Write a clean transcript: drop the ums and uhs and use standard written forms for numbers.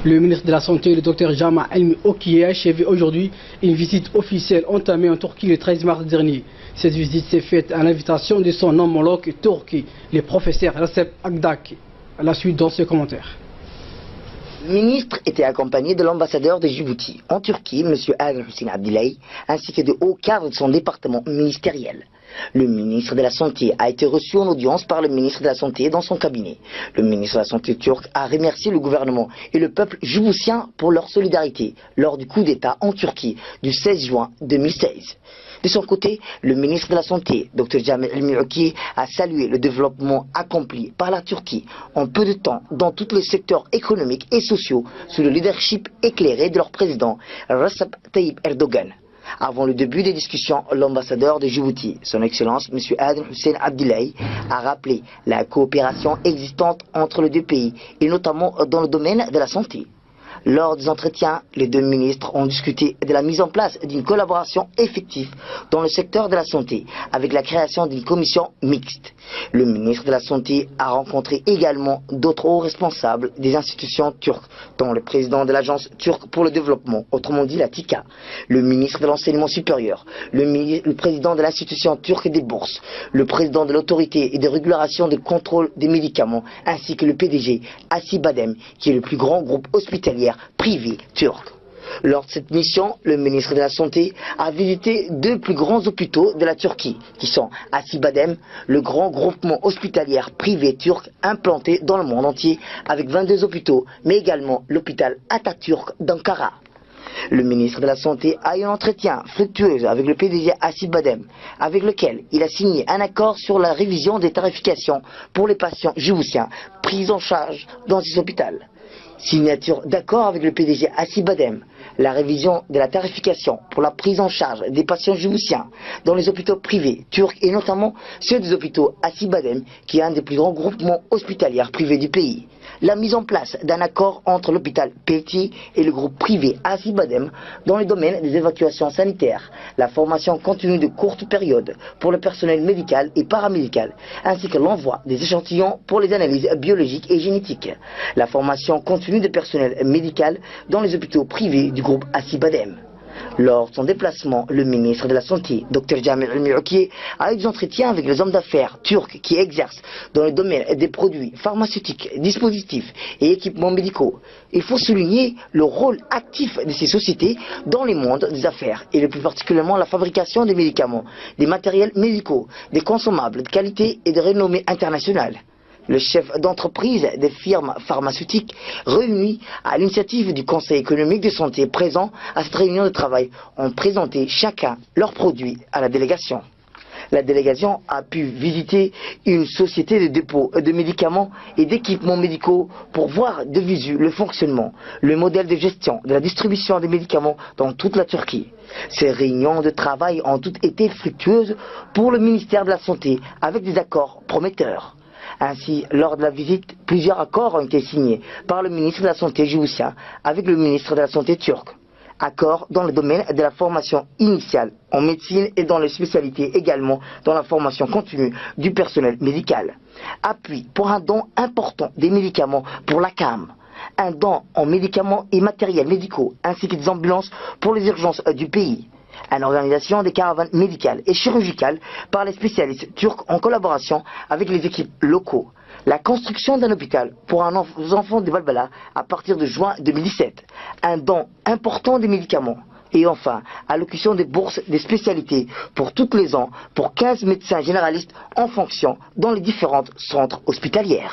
Le ministre de la Santé, le Dr Jama Elmi Okiye, a achevé aujourd'hui une visite officielle entamée en Turquie le 13 mars dernier. Cette visite s'est faite à l'invitation de son homologue turc, le professeur Recep Akdak. À la suite dans ce commentaire. Le ministre était accompagné de l'ambassadeur de Djibouti en Turquie, M. Adel Hussein Abdilay, ainsi que de hauts cadres de son département ministériel. Le ministre de la Santé a été reçu en audience par le ministre de la Santé dans son cabinet. Le ministre de la Santé turc a remercié le gouvernement et le peuple djiboutien pour leur solidarité lors du coup d'État en Turquie du 16 juin 2016. De son côté, le ministre de la Santé, Dr Jama Elmi Okiye, a salué le développement accompli par la Turquie en peu de temps dans tous les secteurs économiques et sociaux sous le leadership éclairé de leur président Recep Tayyip Erdogan. Avant le début des discussions, l'ambassadeur de Djibouti, son Excellence M. Adel Hussein Abdilay, a rappelé la coopération existante entre les deux pays et notamment dans le domaine de la santé. Lors des entretiens, les deux ministres ont discuté de la mise en place d'une collaboration effective dans le secteur de la santé avec la création d'une commission mixte. Le ministre de la Santé a rencontré également d'autres hauts responsables des institutions turques, dont le président de l'Agence turque pour le développement, autrement dit la TİKA, le ministre de l'Enseignement supérieur, le président de l'institution turque des bourses, le président de l'autorité et de régulation de contrôle des médicaments, ainsi que le PDG Acibadem, qui est le plus grand groupe hospitalier privé turc. Lors de cette mission, le ministre de la Santé a visité deux plus grands hôpitaux de la Turquie, qui sont Acibadem, le grand groupement hospitalier privé turc implanté dans le monde entier avec 22 hôpitaux, mais également l'hôpital Atatürk d'Ankara. Le ministre de la Santé a eu un entretien fructueux avec le PDG Acibadem, avec lequel il a signé un accord sur la révision des tarifications pour les patients djiboutiens pris en charge dans ces hôpitaux. Signature d'accord avec le PDG Acibadem, la révision de la tarification pour la prise en charge des patients djiboutiens dans les hôpitaux privés turcs et notamment ceux des hôpitaux Acibadem qui est un des plus grands groupements hospitaliers privés du pays. La mise en place d'un accord entre l'hôpital Peti et le groupe privé Acibadem dans le domaine des évacuations sanitaires, la formation continue de courte période pour le personnel médical et paramédical, ainsi que l'envoi des échantillons pour les analyses biologiques et génétiques, la formation continue de personnel médical dans les hôpitaux privés du groupe Acibadem. Lors de son déplacement, le ministre de la Santé, Dr Jama Elmi Okiye, a eu des entretiens avec les hommes d'affaires turcs qui exercent dans le domaine des produits pharmaceutiques, dispositifs et équipements médicaux. Il faut souligner le rôle actif de ces sociétés dans le monde des affaires et plus particulièrement la fabrication des médicaments, des matériels médicaux, des consommables de qualité et de renommée internationale. Le chef d'entreprise des firmes pharmaceutiques réunis à l'initiative du Conseil économique de santé présent à cette réunion de travail ont présenté chacun leurs produits à la délégation. La délégation a pu visiter une société de dépôt de médicaments et d'équipements médicaux pour voir de visu le fonctionnement, le modèle de gestion de la distribution des médicaments dans toute la Turquie. Ces réunions de travail ont toutes été fructueuses pour le ministère de la Santé avec des accords prometteurs. Ainsi, lors de la visite, plusieurs accords ont été signés par le ministre de la Santé djiboutien avec le ministre de la Santé turc. Accords dans le domaine de la formation initiale en médecine et dans les spécialités également dans la formation continue du personnel médical. Appui pour un don important des médicaments pour la CAM. Un don en médicaments et matériels médicaux ainsi que des ambulances pour les urgences du pays. Une organisation des caravanes médicales et chirurgicales par les spécialistes turcs en collaboration avec les équipes locaux. La construction d'un hôpital pour aux enfants de Balbala à partir de juin 2017. Un don important des médicaments. Et enfin, allocution des bourses des spécialités pour tous les ans pour 15 médecins généralistes en fonction dans les différents centres hospitaliers.